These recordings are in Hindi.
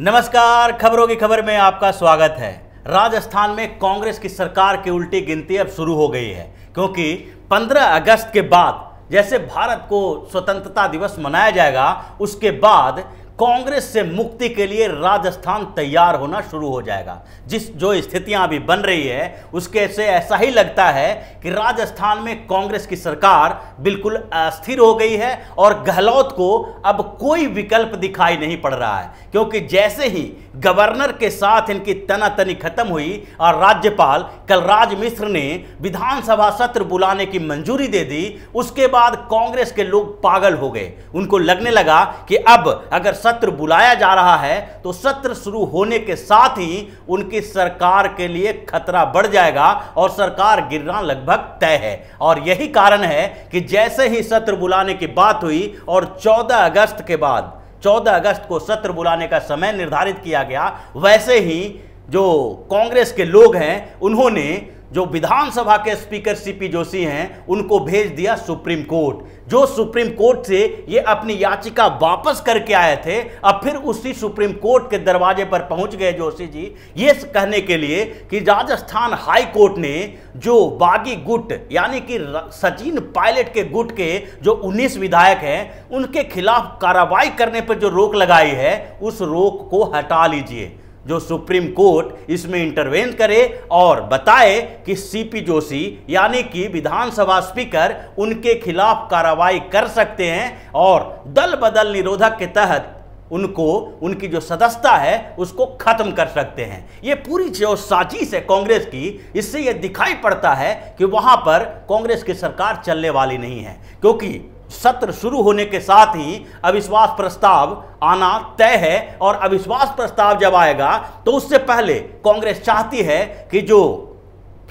नमस्कार, खबरों की खबर में आपका स्वागत है। राजस्थान में कांग्रेस की सरकार की उल्टी गिनती अब शुरू हो गई है, क्योंकि 15 अगस्त के बाद जैसे भारत को स्वतंत्रता दिवस मनाया जाएगा, उसके बाद कांग्रेस से मुक्ति के लिए राजस्थान तैयार होना शुरू हो जाएगा। जो स्थितियां अभी बन रही है उसके से ऐसा ही लगता है कि राजस्थान में कांग्रेस की सरकार बिल्कुल अस्थिर हो गई है और गहलोत को अब कोई विकल्प दिखाई नहीं पड़ रहा है, क्योंकि जैसे ही गवर्नर के साथ इनकी तनातनी खत्म हुई और राज्यपाल कलराज मिश्र ने विधानसभा सत्र बुलाने की मंजूरी दे दी, उसके बाद कांग्रेस के लोग पागल हो गए। उनको लगने लगा कि अब अगर सत्र बुलाया जा रहा है तो सत्र शुरू होने के साथ ही उनकी सरकार के लिए खतरा बढ़ जाएगा और सरकार गिरना लगभग तय है। और यही कारण है कि जैसे ही सत्र बुलाने की बात हुई और 14 अगस्त के बाद 14 अगस्त को सत्र बुलाने का समय निर्धारित किया गया, वैसे ही जो कांग्रेस के लोग हैं उन्होंने जो विधानसभा के स्पीकर सीपी जोशी हैं उनको भेज दिया सुप्रीम कोर्ट। जो सुप्रीम कोर्ट से ये अपनी याचिका वापस करके आए थे, अब फिर उसी सुप्रीम कोर्ट के दरवाजे पर पहुंच गए जोशी जी, ये कहने के लिए कि राजस्थान हाई कोर्ट ने जो बागी गुट यानी कि सचिन पायलट के गुट के जो 19 विधायक हैं उनके खिलाफ कार्रवाई करने पर जो रोक लगाई है, उस रोक को हटा लीजिए। जो सुप्रीम कोर्ट इसमें इंटरवेन करे और बताए कि सीपी जोशी यानी कि विधानसभा स्पीकर उनके खिलाफ कार्रवाई कर सकते हैं और दल बदल निरोधक के तहत उनको उनकी जो सदस्यता है उसको खत्म कर सकते हैं। ये पूरी जो साजिश है कांग्रेस की, इससे ये दिखाई पड़ता है कि वहां पर कांग्रेस की सरकार चलने वाली नहीं है, क्योंकि सत्र शुरू होने के साथ ही अविश्वास प्रस्ताव आना तय है और अविश्वास प्रस्ताव जब आएगा तो उससे पहले कांग्रेस चाहती है कि जो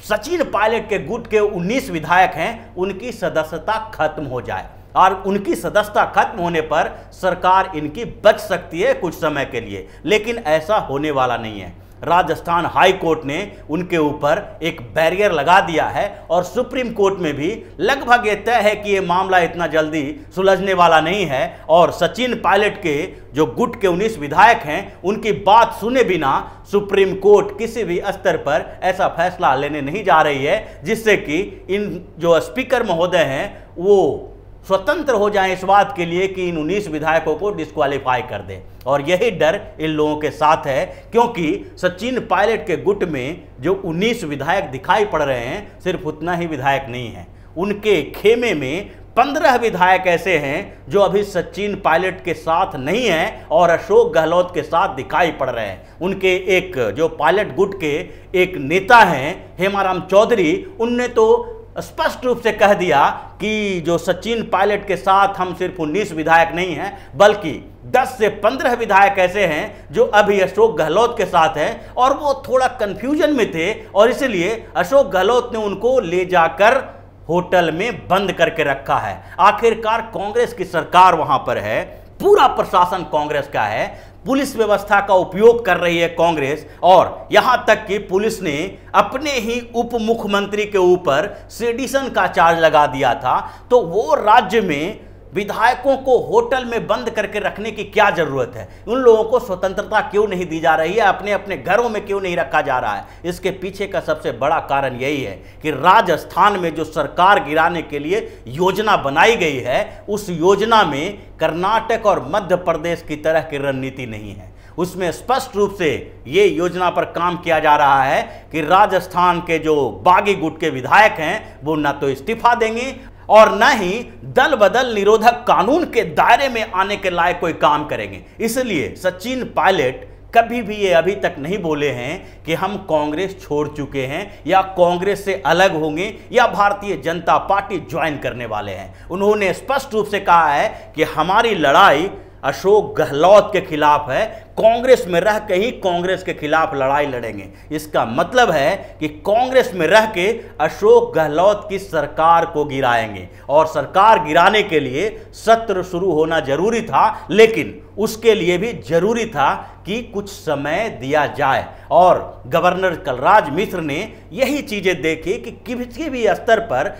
सचिन पायलट के गुट के 19 विधायक हैं उनकी सदस्यता खत्म हो जाए, और उनकी सदस्यता खत्म होने पर सरकार इनकी बच सकती है कुछ समय के लिए, लेकिन ऐसा होने वाला नहीं है। राजस्थान हाई कोर्ट ने उनके ऊपर एक बैरियर लगा दिया है और सुप्रीम कोर्ट में भी लगभग ये तय है कि ये मामला इतना जल्दी सुलझने वाला नहीं है और सचिन पायलट के जो गुट के 19 विधायक हैं उनकी बात सुने बिना सुप्रीम कोर्ट किसी भी स्तर पर ऐसा फैसला लेने नहीं जा रही है जिससे कि इन जो स्पीकर महोदय हैं वो स्वतंत्र हो जाएं इस बात के लिए कि इन 19 विधायकों को डिस्क्वालीफाई कर दें। और यही डर इन लोगों के साथ है, क्योंकि सचिन पायलट के गुट में जो 19 विधायक दिखाई पड़ रहे हैं, सिर्फ उतना ही विधायक नहीं है, उनके खेमे में 15 विधायक ऐसे हैं जो अभी सचिन पायलट के साथ नहीं हैं और अशोक गहलोत के साथ दिखाई पड़ रहे हैं। उनके एक जो पायलट गुट के एक नेता हैं हेमाराम चौधरी, उनने तो स्पष्ट रूप से कह दिया कि जो सचिन पायलट के साथ हम सिर्फ 19 विधायक नहीं हैं बल्कि 10 से 15 विधायक ऐसे हैं जो अभी अशोक गहलोत के साथ हैं, और वो थोड़ा कंफ्यूजन में थे और इसलिए अशोक गहलोत ने उनको ले जाकर होटल में बंद करके रखा है। आखिरकार कांग्रेस की सरकार वहां पर है, पूरा प्रशासन कांग्रेस का है, पुलिस व्यवस्था का उपयोग कर रही है कांग्रेस, और यहां तक कि पुलिस ने अपने ही उप मुख्यमंत्री के ऊपर सेडिशन का चार्ज लगा दिया था। तो वो राज्य में विधायकों को होटल में बंद करके रखने की क्या जरूरत है? उन लोगों को स्वतंत्रता क्यों नहीं दी जा रही है? अपने अपने घरों में क्यों नहीं रखा जा रहा है? इसके पीछे का सबसे बड़ा कारण यही है कि राजस्थान में जो सरकार गिराने के लिए योजना बनाई गई है, उस योजना में कर्नाटक और मध्य प्रदेश की तरह की रणनीति नहीं है। उसमें स्पष्ट रूप से ये योजना पर काम किया जा रहा है कि राजस्थान के जो बागी गुट के विधायक हैं वो न तो इस्तीफा देंगे और न ही दल बदल निरोधक कानून के दायरे में आने के लायक कोई काम करेंगे। इसलिए सचिन पायलट कभी भी ये अभी तक नहीं बोले हैं कि हम कांग्रेस छोड़ चुके हैं या कांग्रेस से अलग होंगे या भारतीय जनता पार्टी ज्वाइन करने वाले हैं। उन्होंने स्पष्ट रूप से कहा है कि हमारी लड़ाई अशोक गहलोत के खिलाफ है, कांग्रेस में रह के ही कांग्रेस के खिलाफ लड़ाई लड़ेंगे। इसका मतलब है कि कांग्रेस में रह के अशोक गहलोत की सरकार को गिराएंगे, और सरकार गिराने के लिए सत्र शुरू होना जरूरी था, लेकिन उसके लिए भी जरूरी था कि कुछ समय दिया जाए। और गवर्नर कलराज मिश्र ने यही चीजें देखी कि किसी भी स्तर पर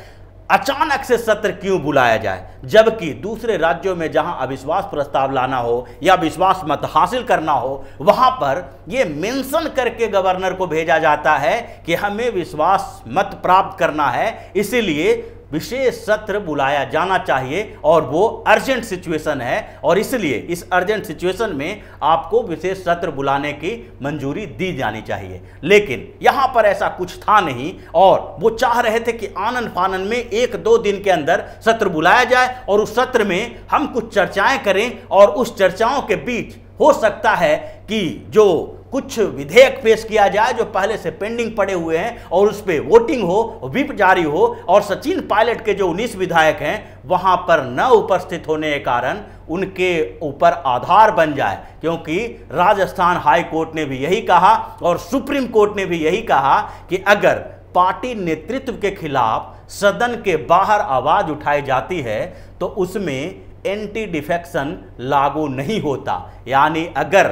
अचानक से सत्र क्यों बुलाया जाए, जबकि दूसरे राज्यों में जहां अविश्वास प्रस्ताव लाना हो या विश्वास मत हासिल करना हो, वहां पर यह मेंशन करके गवर्नर को भेजा जाता है कि हमें विश्वास मत प्राप्त करना है, इसीलिए विशेष सत्र बुलाया जाना चाहिए और वो अर्जेंट सिचुएशन है और इसलिए इस अर्जेंट सिचुएशन में आपको विशेष सत्र बुलाने की मंजूरी दी जानी चाहिए। लेकिन यहां पर ऐसा कुछ था नहीं और वो चाह रहे थे कि आनन फानन में 1-2 दिन के अंदर सत्र बुलाया जाए और उस सत्र में हम कुछ चर्चाएं करें और उस चर्चाओं के बीच हो सकता है कि जो कुछ विधेयक पेश किया जाए जो पहले से पेंडिंग पड़े हुए हैं और उस पर वोटिंग हो, व्हिप जारी हो और सचिन पायलट के जो 19 विधायक हैं वहां पर न उपस्थित होने के कारण उनके ऊपर आधार बन जाए, क्योंकि राजस्थान हाई कोर्ट ने भी यही कहा और सुप्रीम कोर्ट ने भी यही कहा कि अगर पार्टी नेतृत्व के खिलाफ सदन के बाहर आवाज उठाई जाती है तो उसमें एंटी डिफेक्शन लागू नहीं होता। यानी अगर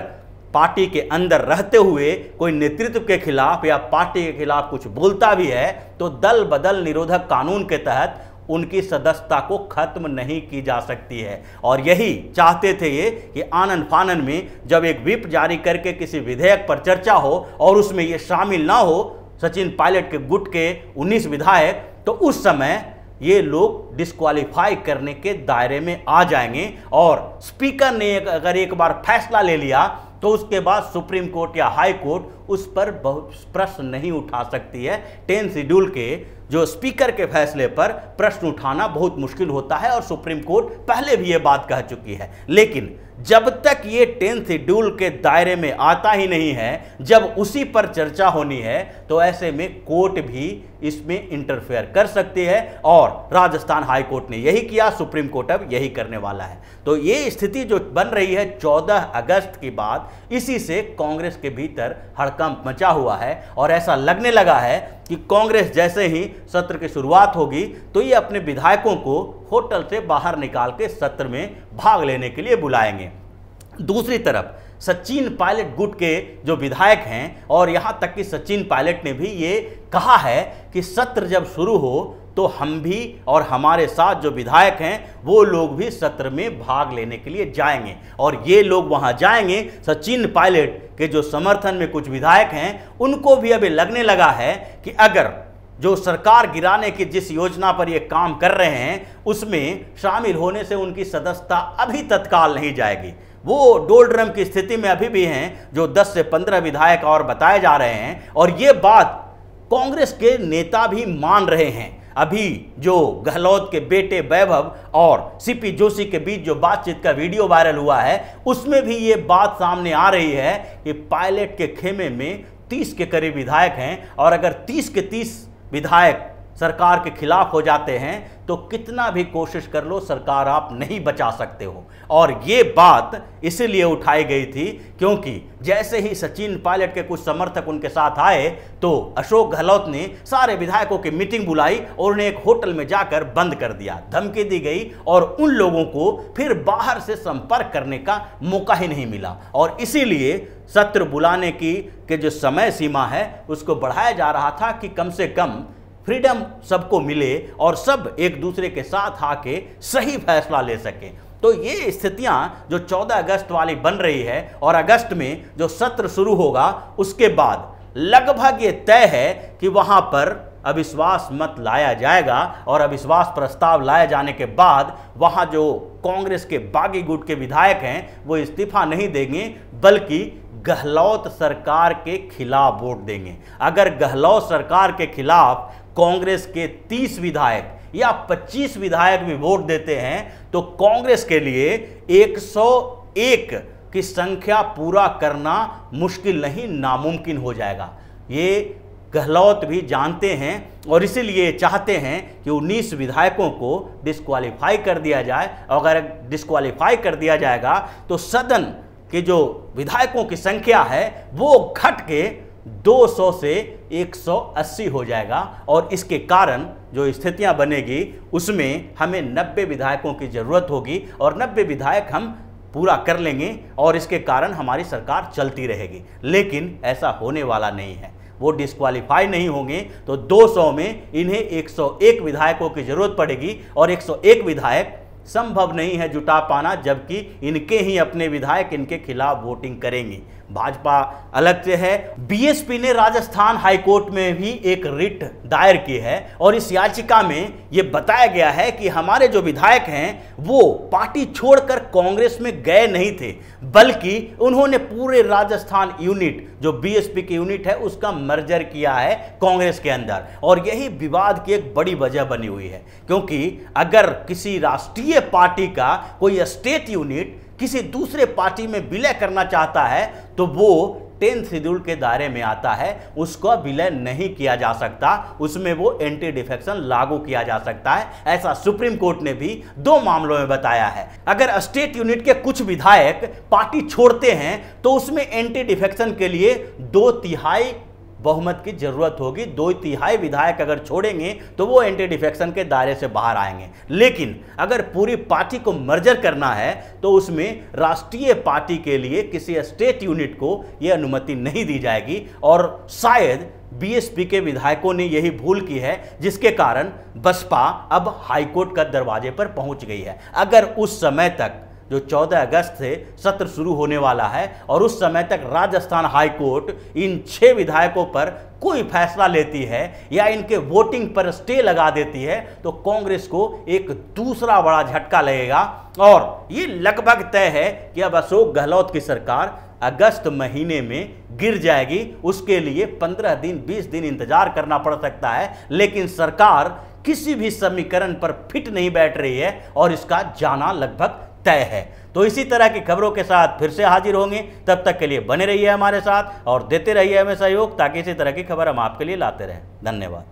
पार्टी के अंदर रहते हुए कोई नेतृत्व के खिलाफ या पार्टी के खिलाफ कुछ बोलता भी है तो दल बदल निरोधक कानून के तहत उनकी सदस्यता को खत्म नहीं की जा सकती है। और यही चाहते थे ये कि आनन फानन में जब एक व्हिप जारी करके किसी विधेयक पर चर्चा हो और उसमें ये शामिल ना हो सचिन पायलट के गुट के 19 विधायक, तो उस समय ये लोग डिस्क्वालीफाई करने के दायरे में आ जाएंगे और स्पीकर ने अगर एक बार फैसला ले लिया तो उसके बाद सुप्रीम कोर्ट या हाई कोर्ट उस पर बहुत प्रश्न नहीं उठा सकती है। 10 शेड्यूल के जो स्पीकर के फैसले पर प्रश्न उठाना बहुत मुश्किल होता है और सुप्रीम कोर्ट पहले भी ये बात कह चुकी है। लेकिन जब तक ये 10 शेड्यूल के दायरे में आता ही नहीं है, जब उसी पर चर्चा होनी है, तो ऐसे में कोर्ट भी इसमें इंटरफेयर कर सकती है और राजस्थान हाई कोर्ट ने यही किया, सुप्रीम कोर्ट अब यही करने वाला है। तो ये स्थिति जो बन रही है 14 अगस्त की बाद, इसी से कांग्रेस के भीतर हड़कंप मचा हुआ है और ऐसा लगने लगा है कि कांग्रेस जैसे ही सत्र की शुरुआत होगी तो ये अपने विधायकों को होटल से बाहर निकाल के सत्र में भाग लेने के लिए बुलाएंगे। दूसरी तरफ सचिन पायलट गुट के जो विधायक हैं और यहां तक कि सचिन पायलट ने भी ये कहा है कि सत्र जब शुरू हो तो हम भी और हमारे साथ जो विधायक हैं वो लोग भी सत्र में भाग लेने के लिए जाएंगे और ये लोग वहां जाएंगे। सचिन पायलट के जो समर्थन में कुछ विधायक हैं उनको भी अभी लगने लगा है कि अगर जो सरकार गिराने की जिस योजना पर ये काम कर रहे हैं उसमें शामिल होने से उनकी सदस्यता अभी तत्काल नहीं जाएगी। वो डोलड्रम की स्थिति में अभी भी हैं जो 10 से 15 विधायक और बताए जा रहे हैं और ये बात कांग्रेस के नेता भी मान रहे हैं। अभी जो गहलोत के बेटे वैभव और सीपी जोशी के बीच जो बातचीत का वीडियो वायरल हुआ है उसमें भी ये बात सामने आ रही है कि पायलट के खेमे में 30 के करीब विधायक हैं और अगर 30 के 30 विधायक सरकार के खिलाफ हो जाते हैं तो कितना भी कोशिश कर लो सरकार आप नहीं बचा सकते हो। और ये बात इसीलिए उठाई गई थी क्योंकि जैसे ही सचिन पायलट के कुछ समर्थक उनके साथ आए तो अशोक गहलोत ने सारे विधायकों की मीटिंग बुलाई और उन्हें एक होटल में जाकर बंद कर दिया, धमकी दी गई और उन लोगों को फिर बाहर से संपर्क करने का मौका ही नहीं मिला। और इसीलिए सत्र बुलाने की जो समय सीमा है उसको बढ़ाया जा रहा था कि कम से कम फ्रीडम सबको मिले और सब एक दूसरे के साथ आके सही फैसला ले सकें। तो ये स्थितियां जो 14 अगस्त वाली बन रही है और अगस्त में जो सत्र शुरू होगा उसके बाद लगभग ये तय है कि वहां पर अविश्वास मत लाया जाएगा और अविश्वास प्रस्ताव लाए जाने के बाद वहां जो कांग्रेस के बागी गुट के विधायक हैं वो इस्तीफा नहीं देंगे बल्कि गहलोत सरकार के खिलाफ वोट देंगे। अगर गहलोत सरकार के खिलाफ कांग्रेस के 30 विधायक या 25 विधायक भी वोट देते हैं तो कांग्रेस के लिए 101 की संख्या पूरा करना मुश्किल नहीं नामुमकिन हो जाएगा। ये गहलोत भी जानते हैं और इसीलिए चाहते हैं कि 19 विधायकों को डिस्क्वालीफाई कर दिया जाए। अगर डिस्क्वालीफाई कर दिया जाएगा तो सदन के जो विधायकों की संख्या है वो घट के 200 से 180 हो जाएगा और इसके कारण जो स्थितियां बनेगी उसमें हमें 90 विधायकों की जरूरत होगी और 90 विधायक हम पूरा कर लेंगे और इसके कारण हमारी सरकार चलती रहेगी। लेकिन ऐसा होने वाला नहीं है। वो डिस्क्वालीफाई नहीं होंगे तो 200 में इन्हें 101 विधायकों की जरूरत पड़ेगी और 101 विधायक संभव नहीं है जुटा पाना, जबकि इनके ही अपने विधायक इनके खिलाफ वोटिंग करेंगे। भाजपा अलग से है। बीएसपी ने राजस्थान हाईकोर्ट में भी एक रिट दायर की है और इस याचिका में यह बताया गया है कि हमारे जो विधायक हैं वो पार्टी छोड़कर कांग्रेस में गए नहीं थे, बल्कि उन्होंने पूरे राजस्थान यूनिट जो बीएसपी की यूनिट है उसका मर्जर किया है कांग्रेस के अंदर। और यही विवाद की एक बड़ी वजह बनी हुई है, क्योंकि अगर किसी राष्ट्रीय पार्टी का कोई स्टेट यूनिट किसी दूसरे पार्टी में विलय करना चाहता है तो वो 10th शेड्यूल के दायरे में आता है, उसका विलय नहीं किया जा सकता, उसमें वो एंटी डिफेक्शन लागू किया जा सकता है। ऐसा सुप्रीम कोर्ट ने भी 2 मामलों में बताया है। अगर स्टेट यूनिट के कुछ विधायक पार्टी छोड़ते हैं तो उसमें एंटी डिफेक्शन के लिए 2/3 बहुमत की जरूरत होगी। 2/3 विधायक अगर छोड़ेंगे तो वो एंटी डिफेक्शन के दायरे से बाहर आएंगे। लेकिन अगर पूरी पार्टी को मर्जर करना है तो उसमें राष्ट्रीय पार्टी के लिए किसी स्टेट यूनिट को यह अनुमति नहीं दी जाएगी। और शायद बीएसपी के विधायकों ने यही भूल की है, जिसके कारण बसपा अब हाईकोर्ट का दरवाजे पर पहुंच गई है। अगर उस समय तक जो 14 अगस्त से सत्र शुरू होने वाला है और उस समय तक राजस्थान हाईकोर्ट इन 6 विधायकों पर कोई फैसला लेती है या इनके वोटिंग पर स्टे लगा देती है तो कांग्रेस को एक दूसरा बड़ा झटका लगेगा। और ये लगभग तय है कि अब अशोक गहलोत की सरकार अगस्त महीने में गिर जाएगी। उसके लिए 15 दिन 20 दिन इंतजार करना पड़ सकता है, लेकिन सरकार किसी भी समीकरण पर फिट नहीं बैठ रही है और इसका जाना लगभग तय है। तो इसी तरह की खबरों के साथ फिर से हाजिर होंगे। तब तक के लिए बने रहिए हमारे साथ और देते रहिए हमें सहयोग, ताकि इसी तरह की खबर हम आपके लिए लाते रहें। धन्यवाद।